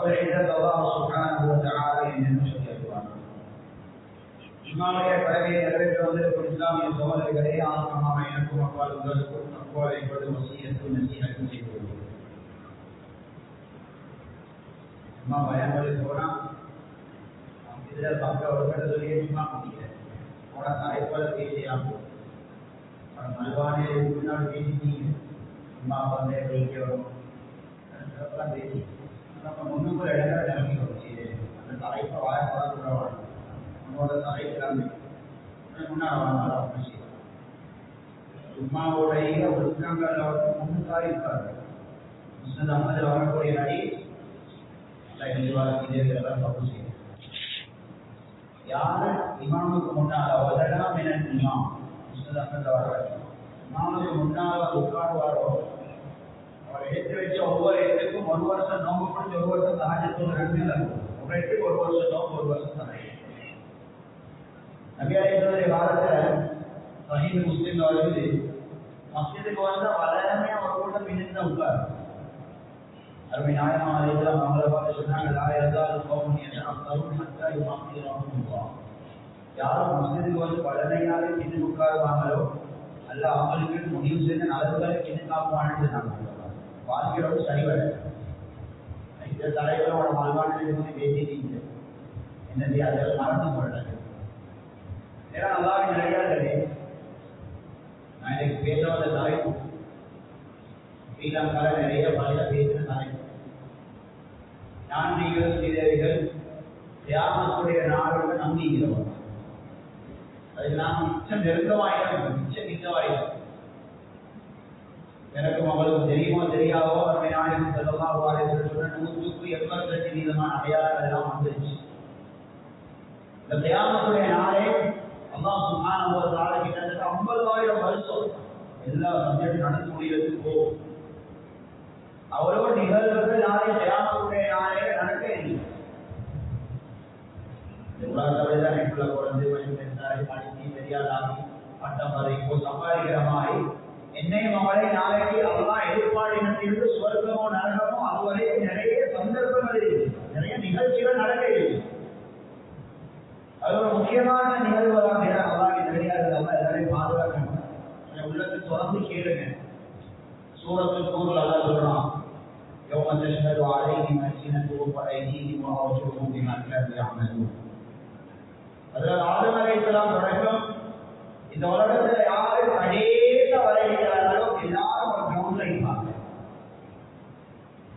Allah Subhanahu wa Ta'ala என்று சொல்லியிருக்கிறார். இமாமுடைய கடமையை நிறைவேற்ற வந்திருக்கும் இஸ்லாமிய சகோதரர்களே, ஆத்மமாக எனக்கும் அப்பால் உங்களுக்கும் அப்பாலை கொண்டு வசியத்தும் நசீகத்தும் செய்து கொள்கிறேன். அம்மா பயன்படுத்தி போனா இதில் பக்க ஒரு சொல்லியே சும்மா முடியல. போன தலைப்போல பேசியாம மல்வானே முன்னாடி பேசிட்டீங்க. அம்மா வந்து வைக்கிறோம் பேசி நம்ம முன்னுக்குள்ள இடங்களை நிரம்பி வச்சு அந்த தலைப்பை வாய்ப்பாடுறவாங்க உன்னோட தலைக்கிறாங்க முன்னாள் வாழ்ந்தாலும் செய்யலாம். சும்மாவுடைய ஒழுக்கங்கள் அவருக்கு முன்னுக்காக இருக்காரு. முஸ்லிம் அகமதில் வரக்கூடிய நடி இதெல்லாம் தப்பு செய்யும். யாரு இமாமுக்கு முன்னால் அவதெல்லாம் என்ன இமாம் முஸ்லிம் அகமதில் வர இமாமுக்கு முன்னால் உட்காருவாரோ அவர் எடுத்து வச்ச ஒவ்வொரு இடத்துக்கும் ஒரு வருஷம் நோம்பு பிடிச்சி ஒரு வருஷம் சகாஜத்தோடு ரெண்டு இருக்கும். ஒரு இடத்துக்கு ஒரு வருஷம் நோம்பு ஒரு வருஷம் சகாஜம். நபியாடைய காலத்துல சஹீஹ் முஸ்லிம்ல வருது, மஸ்ஜிதுக்கு வந்தா வளரமையா ஒரு கூட்டம் பின்னிட்டு தான் உட்காரு. அருமை நாயகம் அலைஹிஸ்ஸலாம் அவங்கள பார்த்து சொன்னாங்க, லா யஸாலு கௌமுன் யதஅக்கருன் ஹத்தா யுஅக்கிரஹுமுல்லாஹ். யாரும் மஸ்ஜிதுக்கு வந்து வளரையாக பின்னு உட்காருவாங்களோ அல்ல அவங்களுக்கு முடிவு செய்த நலவுகளை பின்னு காப்பான்னு சொன்னாங்க. வாழ்க்கையோட சரிவர இந்த தலைவரோட மல்வானத்தை பேசிட்டீங்க என்னது அதெல்லாம் மறந்து கொள்றாங்க. ஏன்னா நல்லாவே நிறையாதே நான் எனக்கு பேச வந்த தலைப்பு ஸ்ரீலங்கால நிறைய பல பேசின தலைப்பு நான்கீகள் சீதேவிகள் தியாகத்துடைய நாடுகள் நம்பிக்கிறோம். அதுக்கு நாம் மிச்சம் நெருக்கமாயிடும், மிச்சம் மிச்சமாயிடும். எனக்கும் அவளுக்கு தெரியுமோ தெரியாதோ அருமை நாயகம் ஸல்லல்லாஹு அலைஹி வஸல்லம் 182 அடையாளங்கள் எல்லாம் வந்துருச்சு. இந்த தியாகத்துடைய நாளே அல்லாஹ் சுப்ஹானஹு வ தஆலா கிட்டத்தட்ட 50,000 வருஷம் எல்லா சப்ஜெக்ட் நடந்து முடியறதுக்கு போகும். அவ்வளவு நிகழ்வுகள் நாளே தியாகத்துடைய நாளே நடக்க இல்லை. உலகத்தோட தான் நெட்டுல குறைஞ்சு படிச்சு பெரியாளாகி பட்டம் பதவிக்கோ சம்பாதிக்கிற மாதிரி என்னையும் அவளை நாளைக்கு அல்லாஹ் எதிர்பார்ப்பினத்திலிருந்து சுவர்க்கமோ நரகமோ அதுவரை நிறைய சந்தர்ப்பங்கள் இருக்கு, நிறைய நிகழ்ச்சிகள் நடக்க இருக்கு. அது ஒரு முக்கியமான நிகழ்வுகளாக அல்லாஹ் நிறையார்கள் அல்ல எல்லாரையும் பாதுகாக்கணும். உள்ளத்துக்கு தொடர்ந்து கேளுங்க. சூரத்துல் நூர்ல அல்லாஹ் சொல்றான், யௌம தஷ்ஹது அலைஹிம் அல்சினத்துஹும் வ ஐதீஹிம் வ அர்ஜுலுஹும் பிமா கானூ யஅமலூன். அதுல ஆதம் அலைஹிஸ்ஸலாம் தொடக்கம் இந்த உலகத்துல யாரு கடைசி வரை இருக்கிறார்களோ எல்லாரும் ஒரு கிரவுண்ட்ல இருப்பாங்க,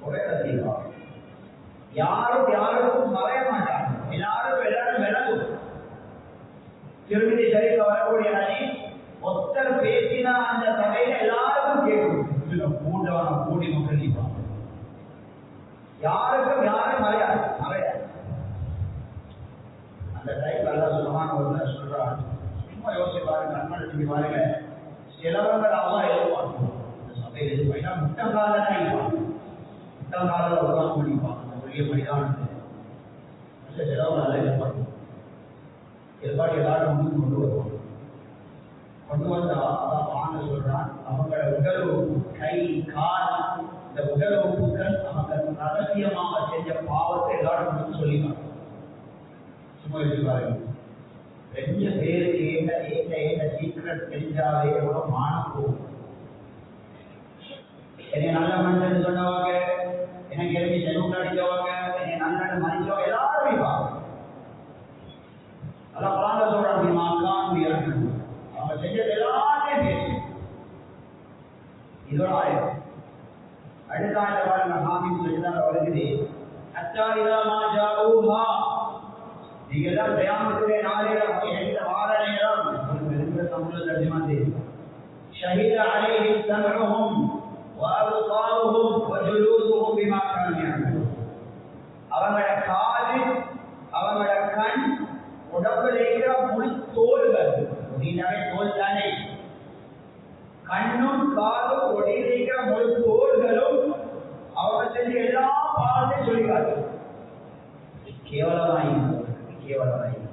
ஒரே ரசிகா. யாரும் யாருக்கும் மறைய மாட்டாங்க, எல்லாரும் விளங்கும். திருமதி சரிக்க வரக்கூடிய நதி ஒத்தர் பேசினா அந்த சபையில எல்லாருக்கும் கேட்கும். கூண்டவன கூடி மக்கள் இருப்பாங்க, யாருக்கும் யாரும் மறையாது. அந்த டைம் அல்ல சுபஹானஹு சொல்றான், சும்மா யோசிச்சு பாருங்க, கண்மணி பாருங்க. சிலவர்கள் அல்லாஹ் எதிர்பார்க்கணும் இந்த சபையில் எதிர்பார்த்தா முட்டங்கால தான் இருப்பாங்க, முட்டங்கால உருவாக்க முடிப்பாங்க அந்த பெரிய மைதானத்தில். சிலவர்கள் அல்ல எதிர்பார்க்கணும், எதிர்பார்த்து எல்லாரும் முன்னுக்கு கொண்டு வருவாங்க. கொண்டு வந்தா அதான் வாங்க சொல்றான், அவங்களோட உடல் உறுப்பு கை கால் இந்த உடல் உறுப்புகள் அவங்க ரகசியமாக செஞ்ச பாவத்தை எல்லாரும் முன்னுக்கு சொல்லிப்பாங்க. சும்மா யோசிப்பாருங்க, 2 பேருக்கு ஏக சீக்கிரம் தெரிஞ்சாலே எவ்வளவு மானம் போகும். என்னை நல்ல மனிதன் சொன்னவங்க, எனக்கு எழுதி செலவு அடிச்சவங்க, என்னை நல்ல மதிச்சவங்க எல்லாரும் இருப்பாங்க. அதான் குர்ஆன்ல சொல்றாங்க, மாக்கான் இறக்கணும் அவங்க செஞ்சது எல்லாத்தையும் பேசு. இதோட ஆயிரம் அடுத்த ஆயிரம் பாருங்க, ஹாமிம் சொல்லிதான் வருகிறது, அத்தா இதா மா ஜாஊஹா. நீங்க எல்லாம் தியாகத்துடைய நாளிடம் எந்த வார நேரம் தமிழ் தர்ஜுமா செய்யும். ஷஹீத அலைஹிம் சம்உஹும் வ அப்சாருஹும் வ ஜுலூதுஹும் பிமா கானூ யஅமலூன். அவங்களோட காது, அவங்களோட கண், உடம்புல இருக்கிற முழு தோள்கள், நீனாவே தோல் தானே, கண்ணும் காதும் உடலில் இருக்கிற முழு தோள்களும் அவங்க செஞ்ச எல்லா பாவத்தையும் சொல்லிக்காது. கேவலமாயிருக்கு, கேவலமாயிருக்கு.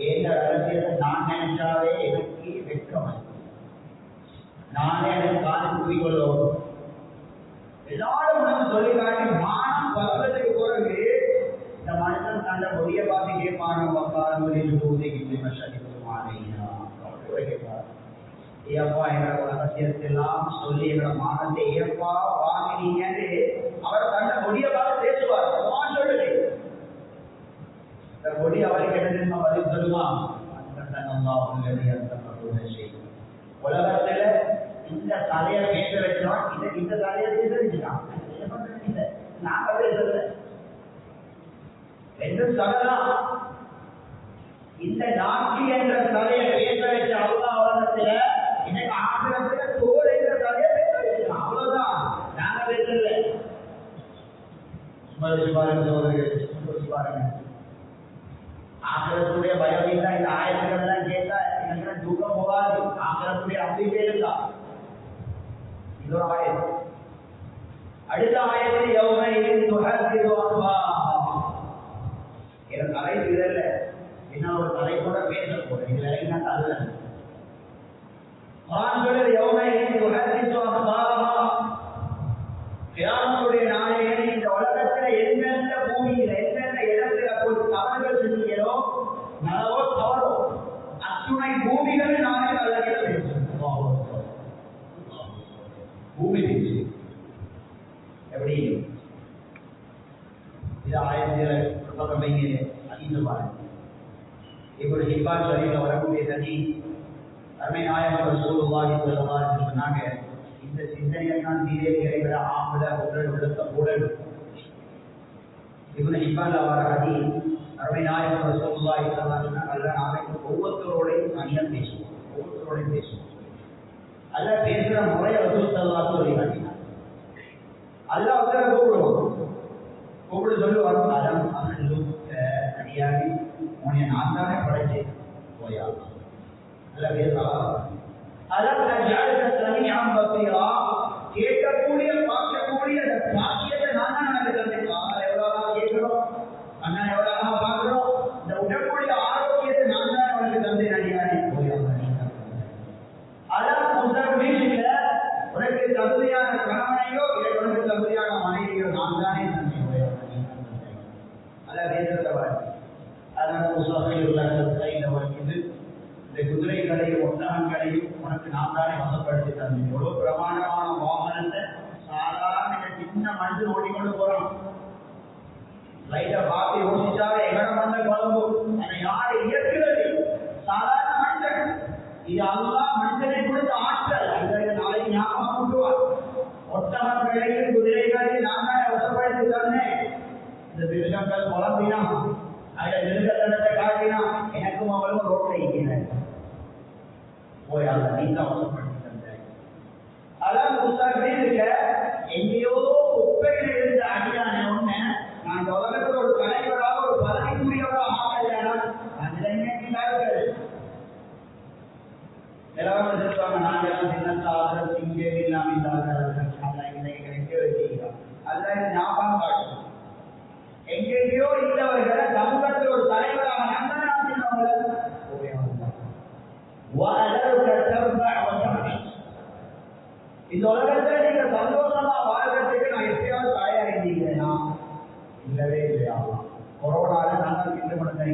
ஏந்த ரகசியத்தை நான் நினைச்சாவே எனக்கு வெட்கமாய், நானே எனக்கு காது கூறிக்கொள்ளும். எல்லாரும் சொல்லி காட்டி மானம் பருவத்துக்கு போற தந்த பொடிய பார்த்து கேட்பானோ வக்காரங்களில் தூதைக்கு மஷடித்துமானையா கேட்பார். ஏப்பா எங்களோட ரகசியத்தெல்லாம் சொல்லி எங்களோட மானத்தை ஏப்பா வாங்கினீங்கன்னு அவர் தந்த பொடிய பார்த்து பேசுவார். சொல்லுது இந்த பொடி அவருக்கு என்ன பதில் சொல்லுமா? உலகத்துல இந்த தலையை பேச வச்சோம், இந்த தலையை பேச வச்சுட்டான். நாங்க பேசல என்று சொல்லலாம். இந்த நாட்சி என்ற தலையை பேச வச்ச அல்லாஹ் உலகத்துல இன்னைக்கு ஆசிரத்துல தோல் என்ற தலையை பேச வச்சுட்டான். அவ்வளவுதான், நாங்க பேசல. பாருங்க, ஆசிரத்துடைய பயம் இல்லை. இந்த ஆயிரங்கள் எல்லாம் கேட்டா எனக்கு தூக்கம் போகாது. ஆசிரத்துடைய அப்படியே இருக்கா. இதோட ஆயிரம். அடுத்த ஆயிரத்தில் என் தலை இதல்ல, என்ன ஒரு தலை கூட பேச போறேன். இதுல என்ன அல்ல கியாமத்துடைய நாளையில் இந்த உலகத்துல எந்தெந்த பூமியில எந்தெந்த இடத்துல போய் தவறுகள் செஞ்சீங்களோ, நலவோ தவறோ, அத்துணை பூமிகள் நாளையில் அல்ல பேசும். பூமி பேச்சு எப்படி இது ஆயிரத்தில அதிக பாருங்க. இப்படி ஹிப்பான் ஷரீஃப்ல வரக்கூடிய தனி அருமை நாயகம் ரசூலுல்லாஹி ஸல்லல்லாஹு அலைஹி வஸல்லம் சொன்னாங்க, இந்த சிந்தனையெல்லாம் தீரே இறைவர ஆம்பள உடல் உடுத்த உடல். இப்னு ஹிப்பான்ல வர ஹதீஸ் அருமை நாயகம் ரசூலுல்லாஹி ஸல்லல்லாஹு அலைஹி வஸல்லம் அல்ல நாளைக்கு ஒவ்வொருத்தரோடையும் தனியாக பேசுவோம், ஒவ்வொருத்தரோடையும் பேசுவோம். அல்ல பேசுற முறையை ரசூல் ஸல்லல்லாஹு அலைஹி வஸல்லம் காட்டினார். அல்லாஹ் அவரை கூப்பிடு சொல்லுவார், அலம் அஹ்லு அடியாரி உன்னை நான் தானே படைச்சேன் போயா. அல்ல பேசலாம். அலம் நஜஅலக சமீஅன் பஸீரா, கேட்கக்கூடிய பார்க்கக்கூடிய பாக்கியத்தை நான் தான் எனக்கு தந்தேன். எவ்வளவு கேட்கிறோம், அண்ணா எவ்வளவு பார்க்கிறோம், இந்த உடற்கூடிய ஆரோக்கியத்தை நான் தான் உனக்கு தந்தேன் அடியாரி போயா. அலம் முஸர்ரிஷில, உனக்கு தகுதியான கணவனையோ இல்லை உனக்கு தகுதியான மனைவியோ நான் தானே தந்தேன். அல்ல பேசுறவர் அதனால இது இந்த குதிரைகளையும் ஒட்டகங்களையும் உனக்கு நான் தானே வசப்படுத்தி தந்தேன். எவ்வளவு பிரமாண்டமான வாகனத்தை சாதாரண சின்ன மனிதன் ஓடிக்கொண்டு போறோம். லைட்டை பார்த்து யோசிச்சாவே எங்கடம் வந்த குழம்பு அதை யாரை இயக்குறது? சாதாரண மனிதன். இது அல்லாஹ் மனிதனை கொடுத்த ஆற்றல். அந்த நாளைக்கு ஞாபகம் கொண்டுவார். ஒட்டகங்களையும் குதிரைகளையும் நான் தானே வசப்படுத்தி தந்தேன். இந்த மிருகங்கள் குழம்பினா அதை மிருகத்தனத்தை காட்டினா எனக்கும் அவளும் ரோட்டை இருக்கிறேன் போய் அதை நீங்க வசப்படுத்தி தந்தேன். அதான் புத்தகமே இருக்க எங்கேயோ குப்பையில் இருந்த அடியான ஒண்ணு நான் இந்த உலகத்தில் ஒரு தலைவராக ஒரு பதவிக்குரியவராக ஆகலையா அதுல நிலவரம் செலுத்துவாங்க. நாங்கள் சின்னத்தார்கள் இங்கே இல்லாமல் இன்னைக்கு வச்சுக்கிறோம். அதுதான் ஞாபகம் காட்டும். எங்கேயோ இல்லவர்களை சமூகத்தில் ஒரு தலைவராக இந்த உலகத்துல நீங்க சந்தோஷமா வாழ்றதுக்கு நான் எப்பயாவது தயாரிந்தீங்கன்னா இல்லவே இல்லையா? கொரோனால நாங்கள் திண்டு பண்ண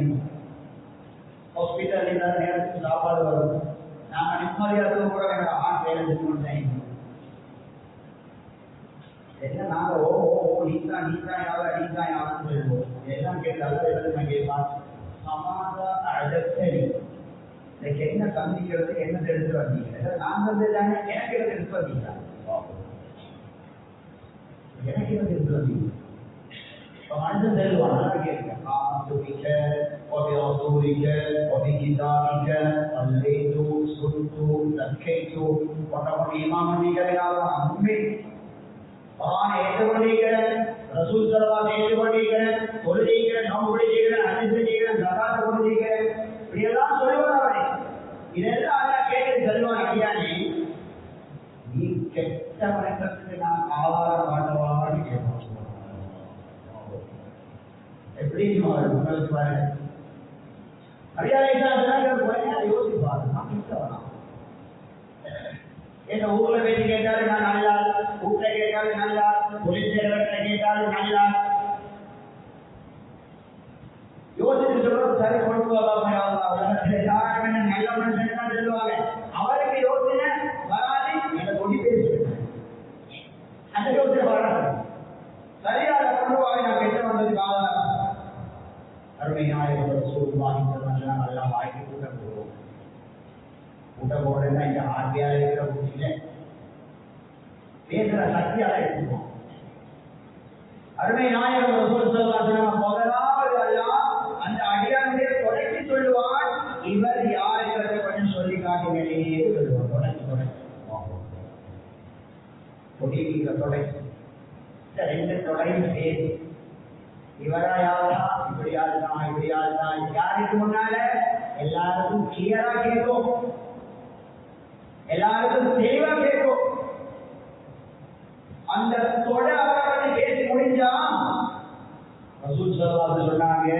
ஹாஸ்பிட்டல் இல்லாத நேரத்துக்கு சாப்பாடு வரும். நாங்க நிம்மதியாக கூட வேண்டாம் ஆண் வேலை செஞ்சு பண்ணேன். என்ன நாங்க ஓ நீதான் யாரும் சொல்லுவோம். எல்லாம் கேட்டாலும் எல்லாம் கேட்பான். சமாதா அழகரி இன்னைக்கு என்ன சந்திக்கிறதுக்கு என்ன எடுத்து வந்தீங்க? நான் தந்ததானே எனக்கு என்ன எடுத்து வந்தீங்களா? எனக்கு என்ன எடுத்து வந்தீங்க? மனிதன் செல்வான் கேட்க காமிக்க وبرسولك وبكتابك صليت صلت زكيت وتقول إمام நிகழ்கிறாரா உண்மை குர்ஆனை ஏற்றுக்கொண்டிருக்கிறேன், ரசூல் ஸல்லல்லாஹு ஏற்றுக்கொண்டிருக்கிறேன், தொழுகிறேன், நோன்பு பிடிக்கிறேன், ஹஜ் செய்கிறேன், ஜகாத் கொடுக்கிறேன், இப்படியெல்லாம் சொல்லுவாரே. இதெல்லாம் அல்லாஹ் கேட்டு சொல்லுவான், ஐயானே நீ கெட்டவனுக்கு நான் ஆதாரம் காட்டவான்னு கேட்பான். எப்படி உங்களுக்கு பாருங்க யோசிப்பாரு. நான் கிட்டவனா எங்க ஊர்ல பேசி கேட்டாலும் நான் நல்லா, வீட்டுல கேட்டாலும் நல்லா, தொழிற்சேர்வர்களை கேட்டாலும் நல்லா. என்பதற்கு ஆதாரம் அருமையானவர் ரசூலுல்லாஹி ஸல்லல்லாஹு அலைஹி வஸல்லம் எல்லாம் வாய்க்கு கூட்டம் போடுவோம். கூட்டம் போடுறதுன்னா இந்த ஆர்பியால இருக்கிற கூட்டில பேசுற சக்தியால எடுத்துக்குவோம். அருமை நாயகம் ரசூல் ஸல்லல்லாஹு அலைஹி வஸல்லம் முதலாவது அல்லாஹ் அந்த அடியானுடைய தொடர்ச்சி சொல்லுவான், இவர் யாருக்கு கொஞ்சம் சொல்லி காட்டுங்களே சொல்லுவான். தொடர்ச்சி கொடிய தொடர்ச்சி இந்த ரெண்டு தொடையும் பேசி இவரா யாரா இப்படி யாருதான் இப்படி யாருதான் யாருக்கு முன்னால எல்லாருக்கும் கிளியரா கேட்கும், எல்லாருக்கும் தெளிவா கேட்கும். அந்த தொடை அவரை பேசி முடிஞ்சா ரசூல் ஸல்லல்லாஹு அலைஹி வஸல்லம் சொன்னாங்க,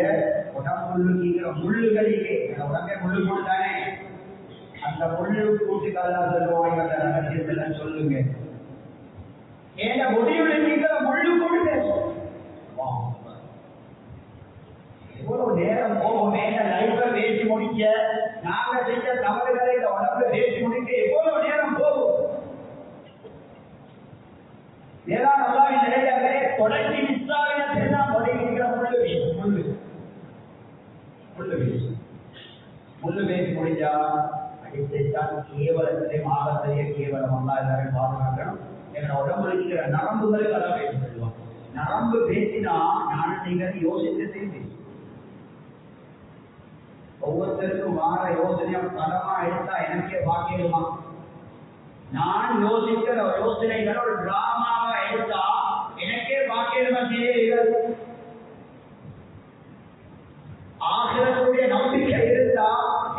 உடம்புள்ள முள்ளுகளிலே உடம்பே முள்ளு போட்டுதானே அந்த முள்ளு கூட்டுக்காரா சொல்லுவாங்க, அந்த ரகசியத்தை சொல்லுங்க. ஏன்னா முடிவுல நீக்கிற முள்ளு போட்டு பேசும். எவ்வளவு நேரம் போகும் லைஃப்ல பேசி முடிக்க, நாங்க செஞ்ச தவறுகளை இந்த உடம்புல பேசி முடிக்க எவ்வளவு நேரம் போகும். ஏதாவது அல்லாஹ்வின் நிலையாகவே தொடர்ச்சி நிஸ்ஸாவினத்தில் தான் முடிக்கிற முள்ளு பேசும். முள்ளு பேசி முடிஞ்சா அடித்தான் கேவலத்திலே மாகத்திலே கேவலம் அல்லாஹ் எல்லாரும் பாதுகாக்கணும். எங்க உடம்புல இருக்கிற நரம்புகளுக்கு அதான் பேச சொல்லுவாங்க. நரம்பு பேசினா நானும் நீங்கள் யோசித்து பேசி ஒவ்வொருத்தருக்கும் வார யோசனையா படமா எடுத்தா எனக்கே வாக்கிடுமா? நான் யோசிக்கிற யோசனைகள் ஒரு டிராமாவா எடுத்தா எனக்கே வாக்கிடுமா? ஆகிரத்துடைய நம்பிக்கை இருந்தா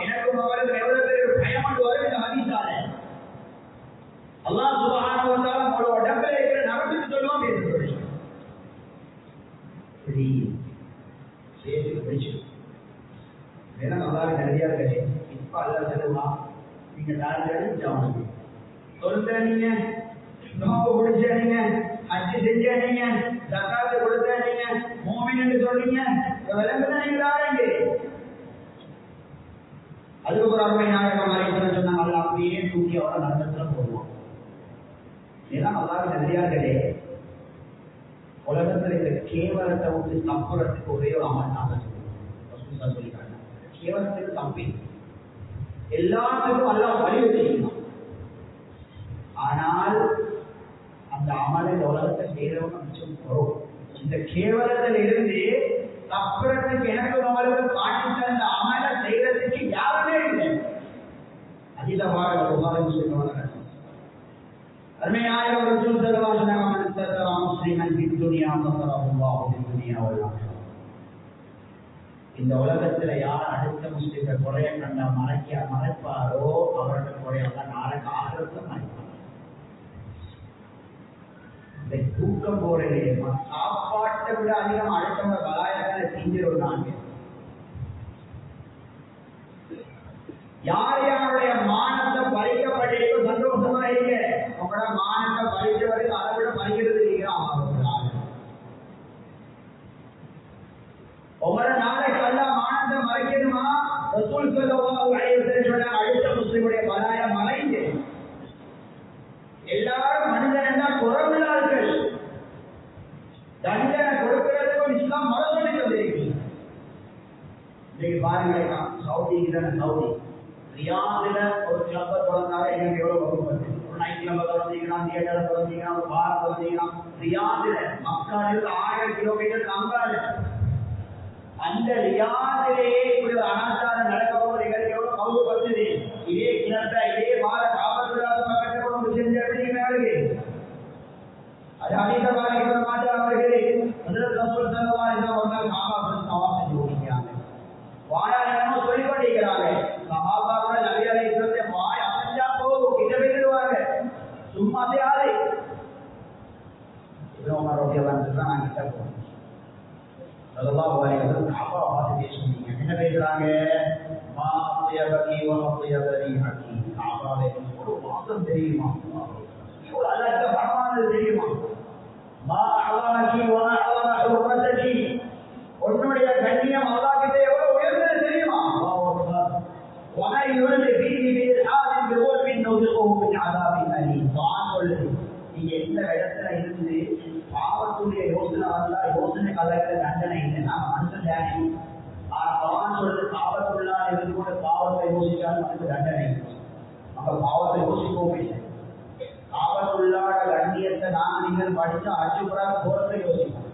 எனக்கும் அவருக்கு எவ்வளவு பேர் பயமண்டு வரும். இந்த ஹதீஸால அல்லாஹ் சுப்ஹானஹு வ தஆலா உங்களோட உடம்புல இருக்கிற நரம்புக்கு சொல்லுவான் பேச சொல்லி பேசி பிடிச்சு வேணா நல்லாவே நிறையா இருக்கே. இப்ப அல்லாஹ் சொல்லுவான், நீங்க தாழ்ந்து சொல்ற நீங்க நோம்பு பிடிச்ச நீங்க ஹஜ் செஞ்ச நீங்க ஜகாத் கொடுத்த நீங்க மூமின்னு சொல்றீங்க, விளங்குனா நீங்க தாரீங்க. அதுக்கு ஒரு அருமை நாயகம் அலைஹிஸ்ஸலாம் சொன்னாங்க, அல்லாஹ் அப்படியே தூக்கி அவரை நரகத்துல போடுவான். ஏன்னா அல்லாஹ் நிறையார்களே உலகத்துல இந்த கேவலத்தை விட்டு தப்புறதுக்கு ஒரே ஒரு அமல் நாங்க சொல்லுவோம். சொல்லிட்டாங்க கேவலத்துக்கு தப்பி எல்லாத்துக்கும் அல்லாஹ் வழி வச்சிருக்கான். ஆனால் அந்த அமலை உலகத்தை செய்யறவங்க மிச்சம் வரும். இந்த கேவலத்தில் இருந்து தப்புறதுக்கு எனக்கு அவருக்கு காட்டி தந்த அமலை செய்யறதுக்கு யாருமே இல்லை. அதிகமாக சொல்லுவாங்க. அருமையாயிரம் ரசூல் ஸல்லல்லாஹு அலைஹி வஸல்லம் தத்தரா முஸ்லிமன் ஃபி துன்யா தத்தரஹுல்லாஹு ஃபி துன்யா வல் ஆখিরাহ. இந்த உலகத்துல யார் அடுத்த முஸ்லிமை குறைய கண்டா மறைப்பாரோ அவருடைய குறையெல்லாம் நாளைக்கு ஆகிரத்துல மறைப்பார். இந்த தூக்கம் போறதே சாப்பாட்டை விட அதிகம் அடுத்தவங்க பலாயங்களை செஞ்சிடும். நாங்க யார் யாருடைய மானத்தை பறிக்கப்பட்டிருக்கோ சந்தோஷமா இல்லை. உங்களோட மானத்தை பறிச்சவர்கள் அதை விட பறிக்கிறது இருக்கிறான். உங்களோட நாளைக்கு எல்லாம் மானத்தை மறைக்கணுமா? ரசூல் ஸல்லல்லாஹு அலைஹி வஸல்லம் அடுத்த முஸ்லிமுடைய பலாய மறைந்து எல்லாரும் மனிதன் என்றால் குறவுள்ளார்கள். தண்டனை கொடுக்கிறதுக்கும் இஸ்லாம் மர சொல்லி தந்திருக்கு. இன்னைக்கு பாருங்களேன், சவுதி ரியாதுல ஒரு கிளப்பை தொடர்ந்தாங்க. எங்களுக்கு எவ்வளவு வகுப்பு, ஒரு நைட் கிளப்பை தொடர்ந்தீங்கன்னா, தியேட்டரை தொடர்ந்தீங்கன்னா, ஒரு பார் தொடர்ந்தீங்கன்னா, ரியாதுல மக்காலில் 1000 கிலோமீட்டர் அங்கால அந்த ரியாதிலேயே இப்படி ஒரு அனாச்சாரம் நடக்க போது எங்களுக்கு எவ்வளவு பங்கு படுத்துது. இதே கிளப்பை இதே பார காவல்துறை பக்கத்தை கொண்டு செஞ்ச எப்படி மேலே அது அனைத்த பாதிக்கிற மாற்றம் அவர்களே முதல் ரசூல் ஸல்லல்லாஹு அலைஹி வஸல்லம் காபாவுக்கு தவாப் செஞ்சு ஓடிக்கிறாங்க. வாயாளனோ சொல்லி கொண்டிருக்கிறாங்க. சஹாபாக்கள் நபி அலைஹிஸ்ஸலாம் வாய் அசஞ்சா போகும் கிட்ட போயிடுவாங்க. சும்மா யாரு இப்னு உமர் ரலியல்லாஹு அன்ஹு நான் கிட்ட போறேன். ஸல்லல்லாஹு அலைஹி வஸல்லம் காபா பார்த்து பேசுறீங்க. என்ன பேசுறாங்க? மா அத்யபகி வ அத்யபனி ஹக்கி. காபாவே ஒரு வாசம் தெரியுமா? இவ்வளவு அழகா பரமானது தெரியுமா? மா அலாஹி வ அலா ஹுர்மதகி. உன்னுடைய கண்ணியம் அல்லாஹ் கிட்ட எவ்வளவு உயர்ந்தது தெரியுமா? அல்லாஹ் அக்பர். وَمَا يُرِدْ فِيهِ بِإِلْحَادٍ بِظُلْمٍ نُذِقْهُ مِنْ عَذَابٍ أَلِيمٍ. நீங்க எந்த இடத்துல இருந்து பாவத்துடைய யோசனை வந்தா யோசனைக்கு கலக்க தண்டனை இல்லை. நான் மனுஷன் தானே. பகவான் சொல்றது பாவத்துள்ளா இருந்து கூட பாவத்தை யோசிச்சாலும் அதுக்கு தண்டனை. நம்ம பாவத்தை யோசிக்கவும் இல்லை. பாவத்துள்ளாட கண்ணியத்தை நான் நீங்கள் படிச்சா அச்சுப்புறாக போறதை யோசிப்போம்.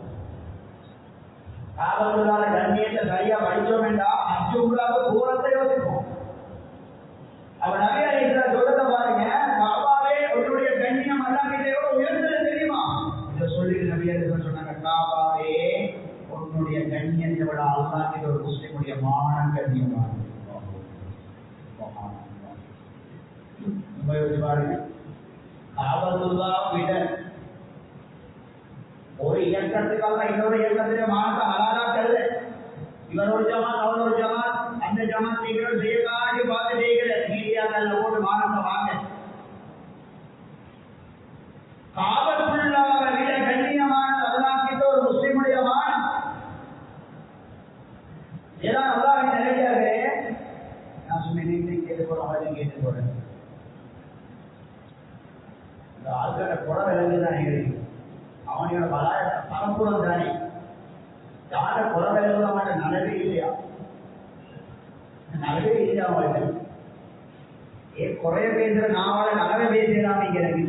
பாவத்துள்ளாட கண்ணியத்தை சரியா படிச்சோம் வேண்டாம், அச்சுப்புறாக போறதை யோசிப்போம். அவன் நிறைய சொல்றத பாருங்க, பாபாவே உன்னுடைய கண்ணியம் அல்லாஹ்விட எவ்வளவு உயர்ந்தது தெரியுமா? இதை சொல்லி நபியர்கள் சொன்னாங்க, பாபாவே உன்னுடைய கண்ணியத்தை விட அல்லாஹ்விட ஒரு முஸ்லிமுடைய மானம் கண்ணியமானது. பாருங்க, காபத்துல்லா விட ஒரு இயக்கத்துக்காக இன்னொரு இயக்கத்திலே மானத்தை ஹலாலாக்கல்ல. இவர் ஒரு ஜமாத், அவர் ஒரு ஜமாத், அந்த ஜமாத் நீங்கள் செய்யக்காடி பார்த்து செய்கிற மீடியாக்கள் போட்டு மானத்தை வாங்க. காபத்துல்லாவை விட கண்ணியமான அல்லாஹ்கிட்ட ஒரு முஸ்லிமுடைய மானம். ஏதாவது அல்லாஹ்வின் நிலையாகவே நான் சும்மா கேட்டு போறேன், அவரை கேட்டு போறேன். ஆள்கிட்ட குறை விலங்கு தானே இருக்கு, அவனோட பரப்புறம் தானே. யார குறை விலங்கு அவன் நலவே இல்லையா? நலவே இல்லையா அவனுக்கு? குறைய பேசுற நாவால நலவை பேசுறான் எனக்கு.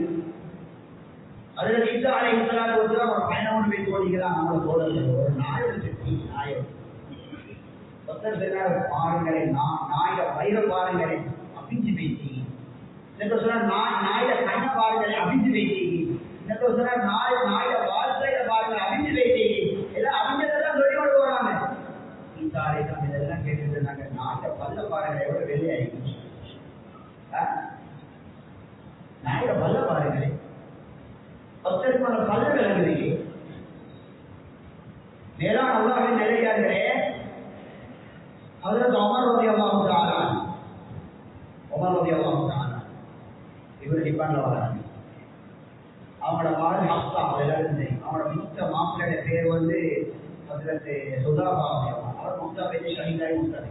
அதுல ஈசா அலைஹிஸ்ஸலாத்து வஸலாம் ஒரு பயணம் பேசி ஓடிக்கிறான். நம்மளை தோழர்கள் ஒரு நாயோட செட்டி நாயம் ஒருத்தர் சொன்னார், பாருங்களேன் நாய வயிற பாருங்களேன் அபிஞ்சு பேசி. நாயில கண்ண பாருங்களேன் அபிஞ்சு பேசி. நாயில வாழ்க்கையில பாருங்க அபிஞ்சு பேசி. எல்லாம் அபிஞ்சதான் சொல்லி கொண்டு போறாங்க. ஈசா அலைஹிஸ்ஸலாம் இதெல்லாம் கேட்டுட்டு இருந்தாங்க. நாயில பல்ல பாருங்க எவ்வளவு வெளியாயிடுச்சு. நாயில பல்ல பாருங்களேன், பத்தற்கான பல்ல விளங்குறீங்க. மேலான அல்லாஹ்வின் நிலையார்களே, ஹஜ்ரத் உமர் ரலியல்லாஹு தஆலா இவர் டிபான்ல வராங்க. அவங்களோட மகள் ஹப்ஸா எல்லாரும் தெரியும். அவங்களோட மித்த மாப்பிள்ளையோட பேர் வந்து ஹஜ்ரத் சுதாபா. அவர் முக்தா பேச்சு ஷஹீதாய் முக்தாரி.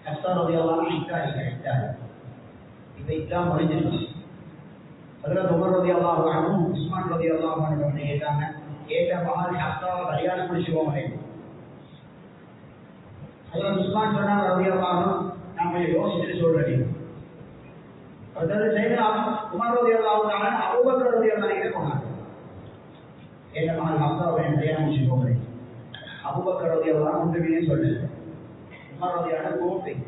ஹப்ஸா ரலியல்லாஹு இத்தாரி. இப்ப இஸ்லாம் முடிஞ்சிருக்கு. ஹஜ்ரத் உமர் ரலியல்லாஹு அன்ஹு உஸ்மான் ரலியல்லாஹு அன்ஹு கேட்டாங்க, கேட்ட மகள் ஹப்ஸாவை கல்யாணம் முடிச்சுக்கோங்க. ஹஜ்ரத் உஸ்மான் சொன்னாங்க ரலியல்லாஹு அன்ஹு, நான் கொஞ்சம் யோசிச்சுட்டு சொல்றேன். ஹஜ்ரத் சையதுனா உமர் ரலியல்லாஹு அன்ஹு அபூபக்கர் ரலியல்லாஹு அன்ஹு போனாங்க, கேட்ட மகள் ஹப்ஸாவை கல்யாணம் முடிச்சுக்கோங்க. அபூபக்கர் ரலியல்லாஹு அன்ஹு ஒன்றுமே சொல்லல. உமர் ரலியல்லாஹு அன்ஹு கோபம்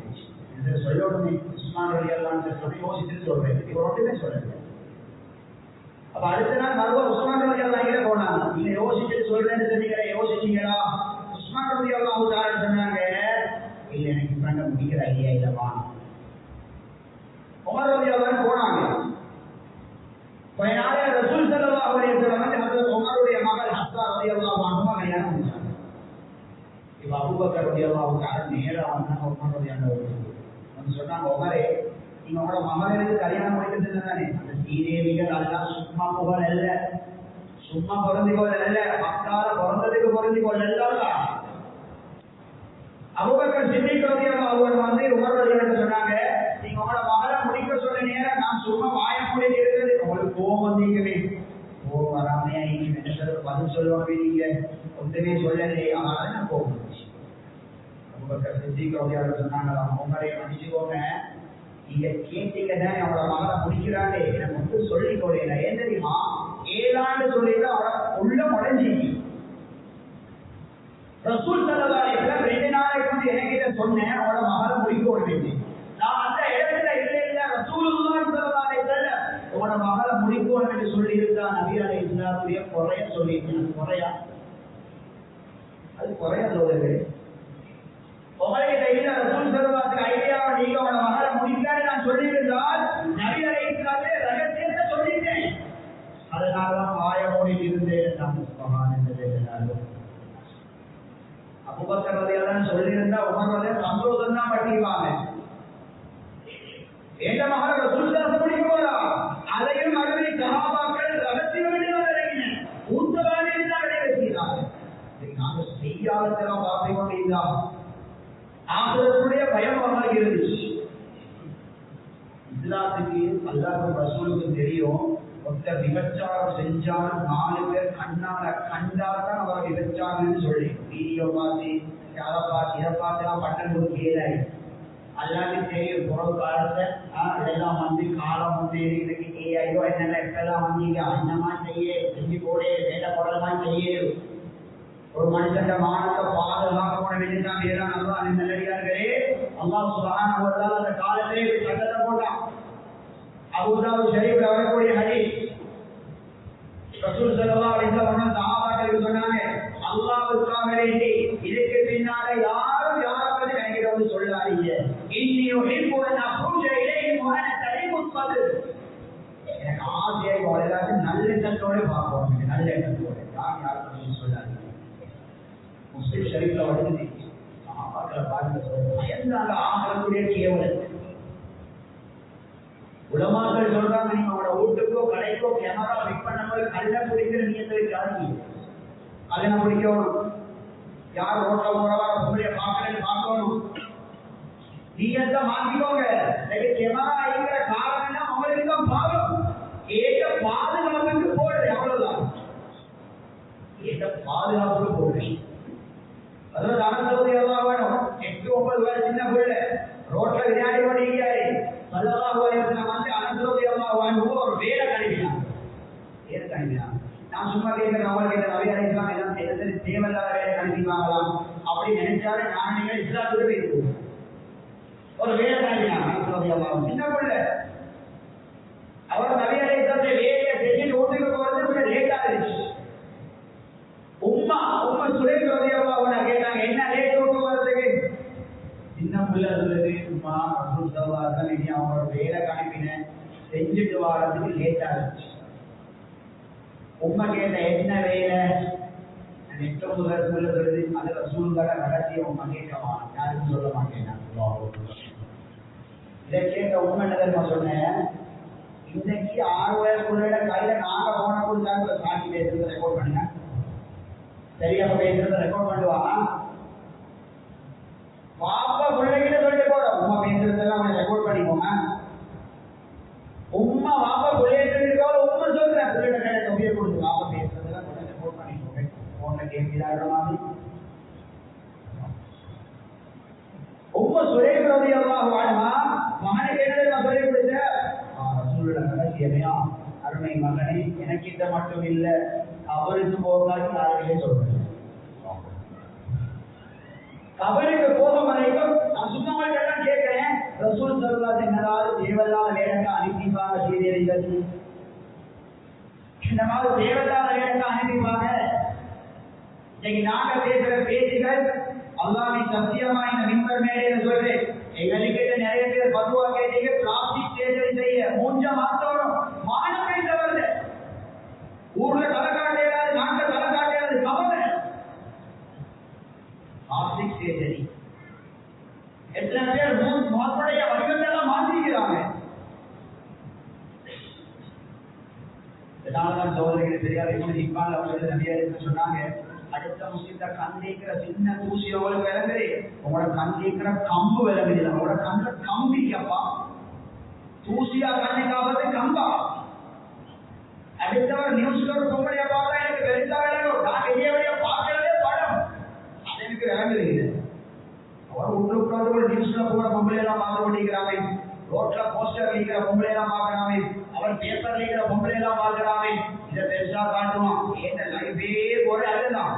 இதை சொல்லணுமே. உஸ்மான் ரலியல்லாஹு அன்ஹு சொல்லி யோசிச்சுட்டு சொல்றேன். இவர் ஒன்றுமே சொல்லல. அப்ப அடுத்த நாள் மறுபடியும் உஸ்மான் ரலியல்லாஹு அன்ஹு போனாங்க. நீங்க யோசிச்சுட்டு சொல்றேன்னு சொன்னீங்களே, யோசிச்சீங்களா? உஸ்மான் ரலியல்லாஹு தஆலா சொன்னாங்க, இல்ல எனக்கு பண்ண முடிக்கிற ஐடியா இல்லவா. உமர் ரலியல்லாஹு அன்ஹு போனாங்க. கொஞ்ச நாள் ரசூல் ஸல்லல்லாஹு அலைஹி வஸல்லம் ஹஜ்ரத் உமருடைய மகள் ஹப்ஸா ரலியல்லாஹு அன்ஹா கல்யாணம் முடிச்சாங்க. இப்ப அபூபக்கர் ரலியல்லாஹு தஆலா நேரா வந்தாங்க உமர் ரலியல்லாஹு அன்ஹு சொன்னாங்க, உமரே நீங்க உங்களோட மகளுக்கு கல்யாணம் முடிக்கிறது தானே, அந்த சீதேவிகள் அதெல்லாம் சும்மா புகழ் அல்ல, சும்மா பொருந்திக்கொள்ள அல்ல, மக்கால பிறந்ததுக்கு பொருந்திக்கொள்ள. அபூபக்கர் சித்திக் ரலியல்லாஹு அன்ஹு வந்து உமர் ரலியல்லாஹு அன்ஹு சொன்னாங்க, நீங்க உங்களோட மகளை முடிக்க சொல்ல நேரம் நான் சும்மா வாய மூடிட்டு இருக்கிறது உங்களுக்கு கோபம் வந்தீங்கவே. கோபம் வராமையா நீங்க பதில் சொல்லுவாங்க, நீங்க ஒன்றுமே சொல்லலையே, அதனால நான் கோபம் வந்துச்சு. அபூபக்கர் சித்திக் ரலியல்லாஹு அன்ஹு சொன்னாங்க, உமரை மன்னிச்சுக்கோங்க, நீங்க கேட்டீங்க தானே அவங்களோட மகளை முடிக்கிறாங்க, எனக்கு மட்டும் சொல்லிக் கொள்ளையில. ஏன் தெரியுமா, 7 ஆண்டு சொல்லிட்டு அவரை உள்ள முடைஞ்சிங்க. ரசூல் ஸல்லல்லாஹு அலைஹி வஸல்லம் 2 நாளைக்கு வந்து என்கிட்ட சொன்னேன் அவளோட மகளை முடிக்க வேண்டியது. நான் அந்த இடத்துல இல்ல ரசூலுல்லாஹி ஸல்லல்லாஹு அலைஹி வஸல்லம் அவளோட மகளை முடிக்கணும் என்று சொல்லி இருந்தா நபி அலைஹிஸ்ஸலாத்துடைய குறைய சொல்லியிருக்கேன். குறையா அது குறையா சொல்லுது. உங்களுக்கு இல்ல ரசூல் ஸல்லல்லாஹு அலைஹி ஐடியாவை நீங்க அவளோட மகளை முடிக்கலான்னு நான் சொல்லியிருந்தால் நபி அலைஹிஸ்ஸலாமே ரகசியத்தை சொல்லிட்டேன். அதனாலதான் வாய மூடிட்டு இருந்தேன். நான் சுப்ஹானல்லாஹ். அபூபக்கர் ரலியல்லாஹு அன்ஹு சொல்லியிருந்தா உமர் ரலியல்லாஹு சந்தோஷம் தான் பட்டிருவாங்க. எந்த மகள் ரசூல் ஸல்லல்லாஹு அலைஹி வஸல்லம் அதையும் அருமை சஹாபாக்கள் ரகசியம் வெளியிடுறாங்க. ஊத்தவாளி தான் வெளியிடுறாங்க. நாங்க செய்யாததெல்லாம் பார்த்து கொண்டிருந்தா ஆகிரத்துடைய பயம் அவங்களுக்கு இருந்துச்சு. இஸ்லாத்துக்கு அல்லாஹ்வுக்கும் ரசூலுக்கும் தெரியும் ஒருத்தர் விபச்சாரம் செஞ்சாலும் 4 பேர் கண்ணால கண்டாதான் அவரை விபச்சாரம்னு சொல்லி வீடியோ பார்த்து அதை பார்த்து இதை பார்த்துலாம் பட்டம் கொடுக்கல. எல்லாத்தையும் தெரியும் புறவு காலத்தை இதெல்லாம் காலம் இன்னைக்கு ஐயோ என்னென்ன எப்பெல்லாம் வந்தீங்க அந்தமா செஞ்சு போடே வேலை போடலமா செய்யும். ஒரு மனுஷன் மானத்தை பாதுகாக்க போட வேண்டியதான் வேறாம் நல்லா நல்லடியார்களே. அல்லாஹ் சுப்ஹானஹு வ தஆலா அந்த காலத்திலே சட்டத்தை போட்டான். அபூதாவுத் ஷரீஃப்ல வரக்கூடிய ஹதீஸ் ரசூல் ஸல்லல்லாஹு அலைஹி வஸல்லம் சஹாபாக்களுக்கு சொன்னாங்க, அல்லாஹ்வுக்காக வேண்டி இதுக்கு பின்னால யாரும் யாரை பத்தி நினைக்கிறோம்னு சொல்லாதீங்க. இன்னி யுஹிப்பு அன் அஃபூஜ இலைஹிம் வ அன தலீமுல் ஸத்ர். எனக்கு ஆசையை எல்லாரும் நல்ல எண்ணத்தோட பார்ப்போம், நல்ல எண்ணத்தோட யாரும் சொல்லாதீங்க. முஸ்லிம் ஷரீஃப்ல வருது சஹாபாக்களை பார்த்து பயந்தாங்க ஆகக்கூடிய கேவலம். உலமாக்கள் சொல்றாங்க, நீங்க அவனோட வீட்டுக்கோ கடைக்கோ கேமரா ஃபிட் பண்ணும்போது கல்யாணம் பிடிக்கிற நீயத்தை வச்சு கல்யாணம் பிடிக்கணும். யார் ரோட்ல போறவா உங்களைய பார்க்கணும் நீயத்தை மாத்திக்கோங்க. கேமரா இருக்கிற காரணம்னா அவங்களுக்கு தான் பாவம். ஏக பாதுகாப்புக்கு போடுறது அவ்வளவுதான். ஏக பாதுகாப்புக்கு போடுறது. அதாவது அனந்தவதி எல்லாம் வேணும். 8-9 வயசு சின்ன பிள்ளை ரோட்ல விளையாடி கொண்டிருக்காரு. ஸல்லல்லாஹு அலைஹி வஸல்லம் வந்து அனந்தவதி எல்லாம் வேணும் ஒரு வேலை கணிக்கிறான். நான் சும்மா கேட்கிறேன், அவங்களுக்கு இந்த நபி அலைஹிஸ்ஸலாம் எல்லாம் தேவையில்லாத வேலை கணிப்பாங்களாம் அப்படி நினைச்சாலே நான் நீங்கள் இஸ்லாத்துக்கு போயிருக்கோம். ஒரு வேலை கணிக்கிறான் அனந்தவதி எல்லாம் சின்ன பிள்ளை. அவர் நபி அலைஹிஸ்ஸலாத்தை வேலையை செஞ்சுட்டு வீட்டுக்கு போறது கொஞ்சம் லேட்டா இருந்துச்சு. உம்மா சுரேஷ் ரலியல்லாஹு கேட்டாங்க, என்ன லேட் விட்டு போறதுக்கு? சின்ன பிள்ளை சொல்லுது, உம்மா ரசூல் ஸல்லல்லாஹு அலைஹி வஸல்லம் அவரோட வேலை கணிப்பினேன் செஞ்சுட்டு வாரதுக்கு லேட்டா இருந்துச்சு. உம்மா கேட்ட என்ன வேலை? 8-9 வயசுல சொல்லுது, அது ரசூலுல்லாஹ் ரகசிய உம்மா கேட்கவா, யாருக்கும் சொல்ல மாட்டேன். இதை கேட்ட உண்மை என்ன சொன்னேன், இன்னைக்கு 6 வயசுக்குள்ள கையில நாங்க போன கொடுத்தாங்க சாட்சி பேசுறதை ரெக்கார்ட் பண்ணுங்க, சரியா பேசுறத ரெக்கார்ட் பண்ணுவாங்க. பாப்பா பிள்ளைகிட்ட சொல்லிட்டு போற உமா பேசுறதெல்லாம் அவனை ரெக்கார்ட் பண்ணிக்கோங்க. உமா பாப்பா பிள்ளைகிட்ட இருக்கோம், உமா சொல்றேன் பிள்ளைகிட்ட கையில தொகையை கொடுத்து பாப்பா பேசுறதெல்லாம் கொஞ்சம் ரெக்கார்ட் பண்ணிக்கோங்க. போன்ல கேம் விளையாடுற மாதிரி உமா சுரேஷ் ரலியல்லாஹு அன்ஹா மகனுக்கு என்ன சொல்லி கொடுத்த ரசூலுல்லாஹ் ரகசியமையா, அருமை மகனே எனக்கு இதை மட்டும் இல்ல அவருக்கு போகாது யாருமே சொல்றேன். கபருக்கு போகும் வரைக்கும் நான் சும்மாவுக்கு எல்லாம் கேட்கிறேன், ரசூல் ஸல்லல்லாஹு அலைஹி வஸல்லம் தேவல்லாத வேலைக்கு அனுப்பிப்பாங்க சீரியர்கள், இந்த மாதிரி தேவல்லாத வேலைக்கு அனுப்பிப்பாங்க. இன்னைக்கு நாங்க பேசுற பேச்சுகள் அல்லாஹ்வின் சத்தியமா இந்த மிம்பர் மேடையில சொல்றேன், எங்களுக்கு நிறைய பேர் பதுவா கேட்டீங்க பிளாஸ்டிக் சேஜரி செய்ய மூஞ்ச மாத்தோடும் மானத்தை தவிர ஊர்ல தலை காட்டையாது, நாட்டில் தலை காட்டையாது, கவலை பிளாஸ்டிக் சேஜரி. எத்தனை பேர் முகத்துடைய வடிவத்தெல்லாம் மாற்றிக்கிறாங்க. இதனாலதான் சோதனைகளை தெரியாது இப்பால் அவர்கள் நிறைய சொன்னாங்க, அடுத்த முஸ்லிம்ல கண்டிக்கிற சின்ன தூசி உங்களுக்கு விளங்குது, உங்களோட கண்டிக்கிற கம்பு விளங்குது, உங்களோட கண்ட கம்பிக்கப்பா தூசியா கண்ணிக்காவது கம்பா. அடுத்தவர் நியூஸ்ல ஒரு பொம்பளைய பார்த்தா எனக்கு பெருசா விளங்கும், நான் வெளியே பார்க்கறதே படம், அது எனக்கு விளங்குது. அவர் உள்ள உட்கார்ந்து ஒரு நியூஸ்ல போற பொம்பளையெல்லாம் பார்க்க கொண்டிருக்கிறாங்க, ரோட்ல போஸ்டர் அடிக்கிற பொம்பளையெல்லாம் பார்க்கறாங்க, அவர் பேப்பர் அடிக்கிற பொம்பளையெல்லாம் பார்க்கறாங்க. இதை பெருசா காட்டுவான், ஏன் லைஃபே போற அதுதான்.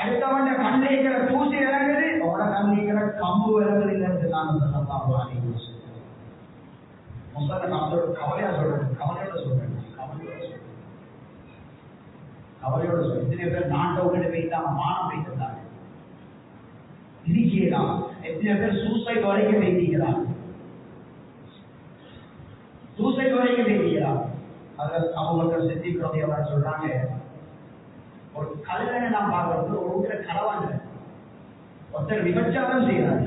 அடுத்தவன் கண்ணிக்கிற தூசி இறங்குது, அவனோட கண்ணிக்கிற கம்பு இறங்குது இல்லைன்னு நான் சொல்லலாம். கவலையா சொல்றேன், கவலையோட சொல்றேன். எத்தனை பேர் நாட்டவங்கிட்ட போய்த்தாங்க, மானம் போய்த்தாங்க, இருக்கிறான். எத்தனை பேர் சூசைட் வரைக்கும் வைக்கிறான், சூசைட் வரைக்கும் வைக்கிறான். அதில் அவங்க சித்திக்கிறோம் சொல்றாங்க, ஒரு கல்யாணம் நான் பார்க்கறது ஒரு வீட்டுல களவாங்க, ஒருத்தர் விபச்சாரம் செய்யறாரு,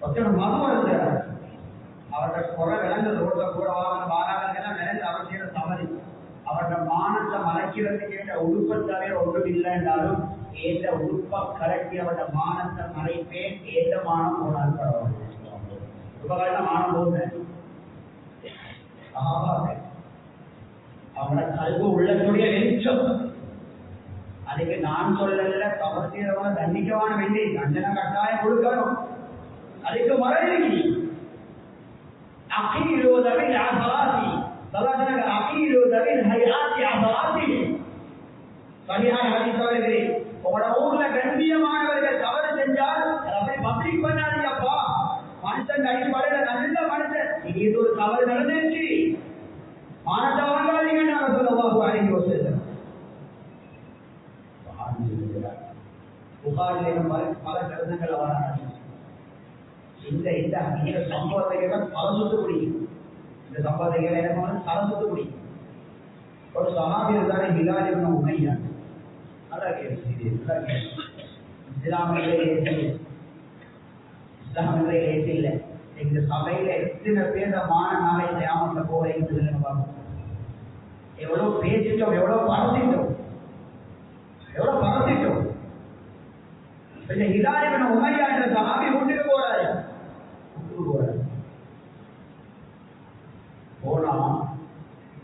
ஒருத்தர் மது வருகிறார், அவரோட குறை விளங்க ரோட்ல கூட வாராங்கன்னா விளங்க அவர் செய்யற தவறு, அவரோட மானத்தை மறைக்கிறதுக்கு கேட்ட உடுப்பத்தாலே ஒன்றும் இல்லை என்றாலும் ஏற்ற உடுப்ப கலட்டி அவரோட மானத்தை மறைப்பேன், ஏற்ற மானம் போனால் பரவாயில்லை. உபகாரம் மானம் போகுது, சஹாபாக்கள் அவங்களோட கல்வி உள்ளத்துடைய வெளிச்சம். அதுக்கு நான் சொல்லல தவறு செய்யறவங்க தண்டிக்கவான வேண்டி தண்டனை கட்டாயம் கொடுக்கணும். அதுக்கு மறைவி அகீலுதவின் அசலாத்தி சலாத்தன அகீலுதவின் ஹயாத்தி அசலாத்தி சரியான ஹதீஸ் வருகிறது. உங்களோட ஊர்ல கண்ணியமானவர்கள் தவறு செஞ்சால் அதை பப்ளிக் பண்ணாதீங்கப்பா. மனுஷன் அடிப்படையில நல்ல மனுஷன் இது ஒரு தவறு நடந்துச்சு மானத்தை வாங்காதீங்கன்னு நாங்க சொல்லவாக அடங்கி வச்சிருக்கிறோம். புகாரில் பல கருத்துக்கள் வர இந்த சம்பவத்தை பல சுத்து பிடிக்கும். இந்த சம்பவத்தை பல சுத்து பிடிக்கும். ஒரு சஹாபி இருந்தாலே ஹிலால் இப்னு உமையா நல்லா கேள்வி இஸ்லாமிலே ஏசி இல்லை. இந்த சபையில எத்தனை பேர் மானனால இந்த ஆமத்தை போகிறேன் எவ்வளவு பேசிட்டோம், எவ்வளவு பரத்திட்டோம். இந்த ஹிலால் இப்னு உமையா என்ற சஹாபி வீட்டுக்கு போறாரு. போனா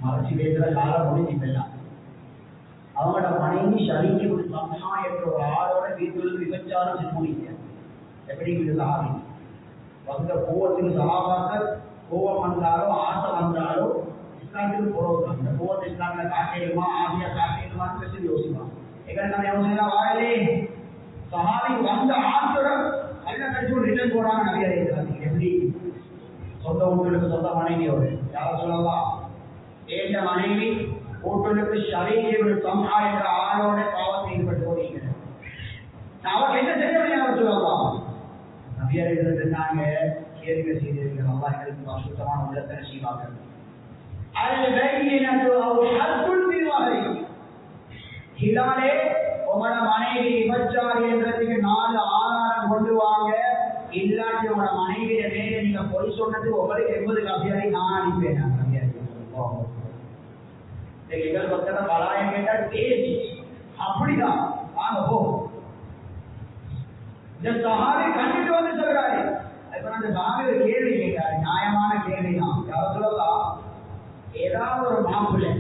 மறைச்சு பேசுற காலம் முடிஞ்சிக்கலாம். அவங்களோட மனைவி ஷரீக்கு ஒரு சம்ஹா என்ற ஒரு ஆளோட வீட்டுள்ள விபச்சாரம் செஞ்சு முடிக்க எப்படி சஹாபி வந்த கோவத்துக்கு சஹாபாக்கள் கோவம் வந்தாலோ ஆசை வந்தாலோ இஸ்லாத்துக்கு போறோம். அந்த கோவத்தை இஸ்லாமில காட்டிடுமா ஆசியா காட்டிடுமான்னு சொல்லி யோசிப்பான். எங்களுக்கு யோசனை வாயிலே சஹாபி வந்த ஆசுரம் அல்ல கட்சி ரிட்டர்ன் போறாங்க. நிறைய இருக்கிறாங்க. எப்படி சொந்த வீட்டுக்கு சொந்த மனைவியோடு யார சொல்லலாம் ஏற்ற மனைவி வீட்டுக்கு ஷரீக்கு சம்ஹா என்ற ஆளோட பாவத்தை ஈடுபட்டு போறீங்க. அவங்க என்ன செய்ய முடியாது சொல்லலாம். நபியர்கள் இருந்தாங்க கேள்வி செய்தீர்கள். அல்லா எங்களுக்கு சுத்தமான உள்ளத்தை நசீபாக்கள். ஹிலாலே உங்களோட மனைவி விபச்சாரி என்றதுக்கு 4 ஆதாரம் கொண்டு வாங்க. இல்லாட்டி உங்களோட மனைவிய மேலே நீங்க பொய் சொன்னது உங்களுக்கு 80 கபியாரி நான் அனுப்பேன். எங்கள் பக்கத்தை பலாயம் கேட்டா தேதி அப்படிதான் வாங்க போ. இந்த சஹாபி கண்டிட்டு வந்து சொல்றாரு. இப்ப அந்த சஹாபி ஒரு கேள்வி கேட்டாரு. நியாயமான கேள்விதான். யார சொல்லலாம் ஏதாவது ஒரு மாப்பிள்ளை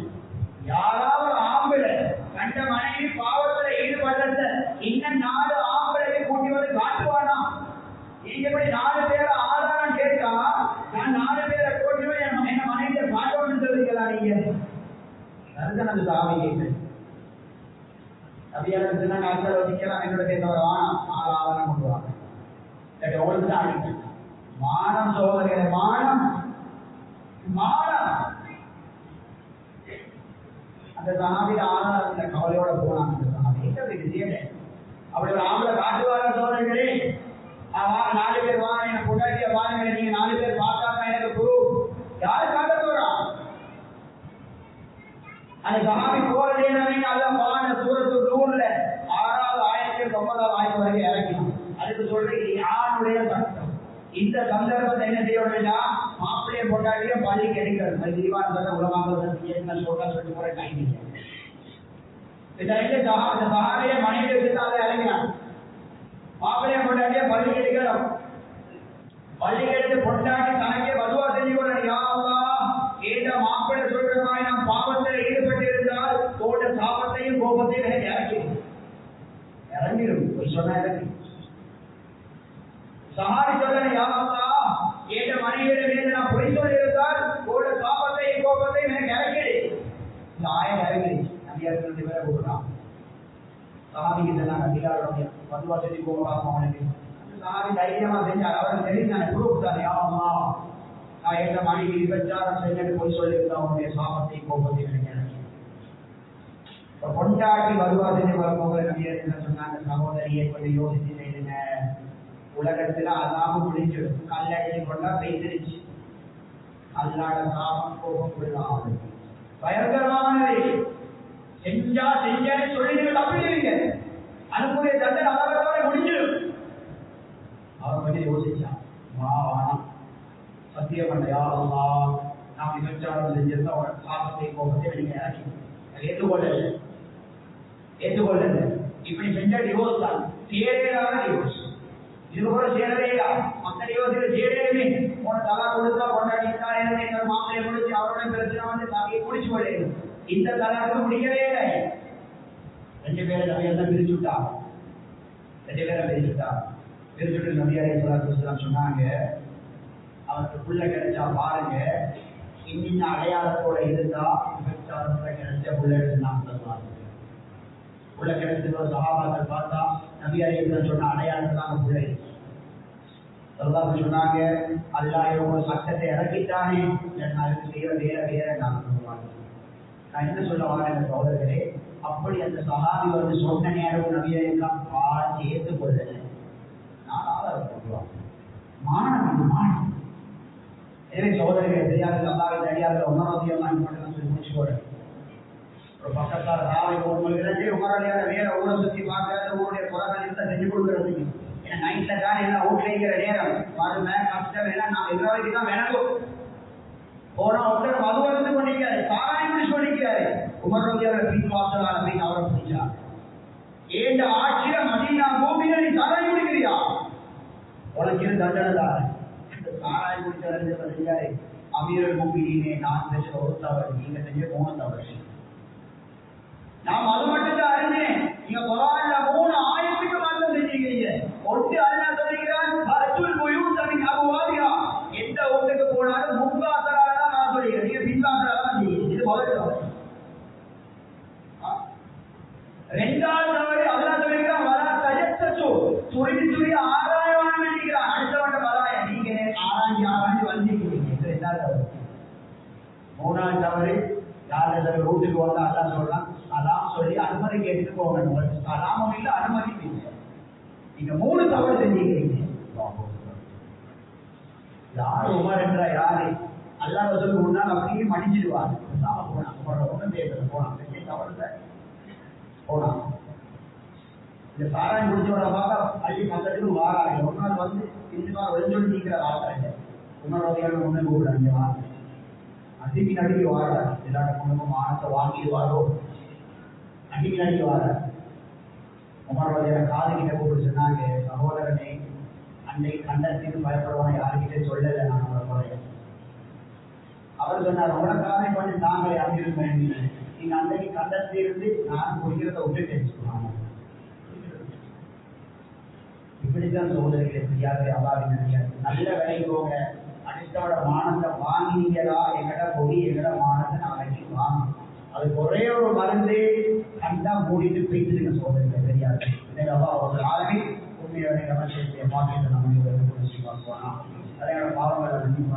யாராவது ஒரு ஆம்பிளை கண்ட மனைவி பாவத்துல ஈடுபடுறத இன்னும் 4 ஆம்பிளைக்கு கூட்டி வந்து காட்டுவானா? நீங்க எப்படி 4 பேரை ஆதாரம் கேட்டா நான் 4 பேரை கூட்டி வந்து என்ன மனைவியை காட்டணும்னு சொல்லிக்கலாம். நீங்க அதுதான் அந்த சாமி கேட்கிறேன். அப்படியான அர்த்தம் வச்சுக்கலாம். என்னோட பேச ஆதாரம் கொண்டு வாங்க. உங்களுக்கு தான் அடிப்பேன். மானம் சோதனை மானம் அந்த சாமி ஆதாரத்துல கவலையோட போனாங்க. அந்த சாமி அப்படி ஒரு ஆம்பளை காட்டுவார சோதனைகளே 4 பேர் வாங்க என்ன பொண்டாட்டிய பாருங்க. நீங்க 4 பேர் பார்த்தாங்க எனக்கு ப்ரூஃப். யாரு காட்ட போறா? அந்த சஹாபி போறதே அதான் பாருங்க சூரத்து நூறுல 6வது ஆயத்தில் 9வது ஆயத்து வரைக்கும் இறக்கினான். அதுக்கு சொல்றேன் யாருடைய சட்டம். இந்த சந்தர்ப்பத்தை என்ன செய்ய வேண்டாம்? மாப்பிள்ளைய பொண்டாட்டிய பள்ளிக்கு எடுக்கிறது. அது விரிவான உலகமாக சொல்லிட்டு போற டைம் இல்லை. சஹாபிய மனைவி வச்சுதான் இறங்கினான். மாப்பிள்ளைய பொண்டாட்டிய பள்ளிக்கு எடுக்கிறோம். பள்ளிக்கு எடுத்து பொண்டாட்டி தனக்கே வலுவா செஞ்சு கொள்ள கேட்ட மாப்பிள்ளை சொல்றதாய் நாம் பாவத்தில் ஈடுபட்டு இருந்தால் தோட்ட சாபத்தையும் கோபத்தையும் எனக்கு இறங்கிடும். சொன்னா இறங்கி சஹாபி சொல்றேன் யாரா கேட்ட மனைவியிட மீது நான் பொய் சொல்லி இருந்தால் தோட்ட சாபத்தையும் கோபத்தையும் எனக்கு இறங்கிடு. இந்த ஆயம் இறங்கிடுச்சு. நபியார் 2 பேரை கூப்பிடுறான். சஹாபிக்கு சொன்னாங்க நபியாருடைய வலுவா செஞ்சு கோபம் அவனுக்கு. சஹாபி தைரியமா செஞ்சார். அவருக்கு தெரிஞ்சாங்க குரூப் தான் யாரா நான் எந்த மனைவி விபச்சாரம் செய்யன்னு போய் சொல்லியிருந்தேன். அவனுடைய சாபத்தை கோபத்தை நினைக்கிறேன். கொண்டாட்டி வருவா செஞ்சு வரும்போது நபியர் என்ன சொன்னாங்க? சகோதரியை கொஞ்சம் யோசிச்சு செய்யுங்க. உலகத்துல அல்லாம முடிஞ்சிடும். கல்லடி கொண்டா பெய்திருச்சு. அல்லாட சாபம் கோபம் கொள்ளாது பயங்கரமானது. செஞ்சான்னு சொல்லி தப்பிடுவீங்க. அதுக்குரிய தண்டனை அளவோட முடிஞ்சிடும். அவர் கொஞ்சம் யோசிச்சான். வானம் சத்தியம் பண்ண யாரா நாம் விபச்சாரம் செஞ்சிருந்தா அவரோட சாபத்தை கோபத்தை நீங்க இறக்கி ஏற்றுக்கொள்ளல. இப்படி செஞ்ச டிவோர்ஸ் தான். சேரேடான டிவோர்ஸ். இது கூட சேரவேடா. அந்த அப்படி யோசிக்கிற ஜேடேமே உன தலா கொடுத்தா கொண்டாடிட்டா எங்கள் மாப்பிளையை முடிச்சு அவரோட பிரச்சனை வந்து தாக்கி முடிச்சு கொள்ளையும் இந்த தலாக்கு முடியவே இல்லை. 2 பேரை நபியெல்லாம் பிரிச்சுட்டா, 2 பேரை பிரிச்சுட்டு நபி அலைஹிஸ்ஸலாத்து சொன்னாங்க, அவருக்கு புள்ள கிடைச்சா பாருங்க, இன்னும் அடையாளத்தோட இருந்தா விபச்சாரத்துல கிடைச்ச புள்ள எடுத்துனாங்க சொல்லுவாங்க. புள்ள கிடைச்சதோ சஹாபாக்கள் பார்த்தா நபி அலைஹிஸ்ஸலாம் சொன்ன அடையாளத்துல தாங்க புள்ள இருக்கு. சொன்னாங்க, அல்லாஹ் ஒரு சட்டத்தை இறக்கிட்டானே, அதுக்கு செய்யற வேற நான் சொல்லுவாங்க. நான் என்ன சொல்ல வாங்க சகோதரர்களே, அப்படி அந்த சஹாபி வந்து சொன்ன நேரம் நபி அலைஹிஸ்ஸலாம் பார்த்து ஏற்றுக்கொள்ளல. நான் சொல்லுவாங்க மானம். எனவே சகோதரர்களை தெரியாது அல்லாஹ்வின் அடியார்கள் உமரதியெல்லாம் மட்டும் சொல்லி முடிச்சுக்கோட. ஒரு பக்கத்தால் ராவை உங்களுக்கு உமரடியார வேற ஊரை சுற்றி பார்க்கறது ஊருடைய குறைகள் இருந்தால் செஞ்சு கொடுக்கறதுக்கு. ஏன்னா நைட்ல தான் எல்லாம் ஊட்டிக்கிற நேரம் வறுமை கஷ்டம் எல்லாம் நாம் எதிராக தான் வேணும். போனா ஒருத்தர் மது வந்து பண்ணிக்கிறாரு, சாராயம் முடிச்சு பண்ணிக்கிறாரு. உமரதியார பின் வாசலான அப்படின்னு அவரை பிடிச்சார். ஏண்ட ஆட்சியில மதீனா பூமியில நீ சாராயம் குடிக்கிறியா, உனக்கு இரு தண்டனை தான். சாராயம் குடிச்சாரு அமீரல் முஃமினீனே, நான் செஞ்ச ஒரு தவறு, நீங்க செஞ்ச 3 தவறு. நாம் அது மட்டும் தான் அறிஞ்சேன். நீங்க குர்ஆன்ல 3 ஆயத்துக்கு மாற்றம் செஞ்சீங்க. ஒன்று அல்லாஹ் சொல்கிறான், ஃபர்ஜுல் புயூத மின் அபுவாபிஹா, எந்த வீட்டுக்கு போனாலும் முன்வாசலால தான் நான் சொல்றேன், நீங்க பின்வாசலால தான் செய்யுங்க. இது முதல் தவறு. இரண்டாவது தவறு அல்லாஹ் சொல்கிறான், வலா தஜஸ்ஸு, துருவி ஆராயவான நினைக்கிறான். அடுத்தவண்ட வலாய நீங்க ஆராய்ச்சி வந்திருக்கீங்க. இது ரெண்டாவது தவறு. மூணாவது தவறு, யார் வீட்டுக்கு வந்தா அல்லாஹ் சொல்றான், சலாம் சொல்லி அனுமதி கேட்டுட்டு போங்க. உங்களுக்கு சலாமும் இல்லை அனுமதி இல்லை. நீங்க 3 தவறு செஞ்சுக்கிறீங்க. யார் உமர் என்ற யாரு அல்லாஹ் ரசூலுக்கு முன்னால் அப்படியே மடிஞ்சிடுவாங்க. ஒன்றும் தேவை போனான் தவறு போனான். இந்த சாராயம் குடிச்சோட பார்க்க அள்ளி பக்கத்துக்கு வாராங்க. ஒரு நாள் வந்து இந்த வெளிச்சொல்லி நீக்கிற ஆள்றாங்க. உமரோதையான ஒண்ணு கூப்பிடுறாங்க வாங்க. அடிக்கு நடிக்க வாராரு. எல்லாரும் கொண்டு மானத்தை வாங்கிடுவாரோ அடிக்கு நடிக்க வாராரு. உமரோதையான காது கிட்ட கூப்பிட்டு சொன்னாங்க, சகோதரனே, அன்னைக்கு கண்டத்துக்கு பயப்படுவான யாருக்கிட்டே சொல்லலை நான் அவரை குறைய. அவர் சொன்னார், உனக்காக கொஞ்சம் நாங்களே அறிஞ்சிருந்தேன், நீங்க அன்னைக்கு கண்டத்திலிருந்து நான் குடிக்கிறத விட்டுட்டேன் சொன்னாங்க. இப்படித்தான் சகோதரிகளை செய்யாத அல்லாஹ்வின் அடியார்கள் நல்ல வேலைக்கு போங்க. அடுத்தவட மானத்தை வாங்கினீங்களா, எங்கட பொடி எங்கட மானத்தை நாளைக்கு வாங்க. அதுக்கு ஒரே ஒரு மருந்து, கண்டா மூடிட்டு போயிட்டு சகோதரிகளை தெரியாது. ஒரு ஆளுமே உண்மையோட பாக்கியத்தை நம்ம பார்க்கலாம். அதோட பாவங்களை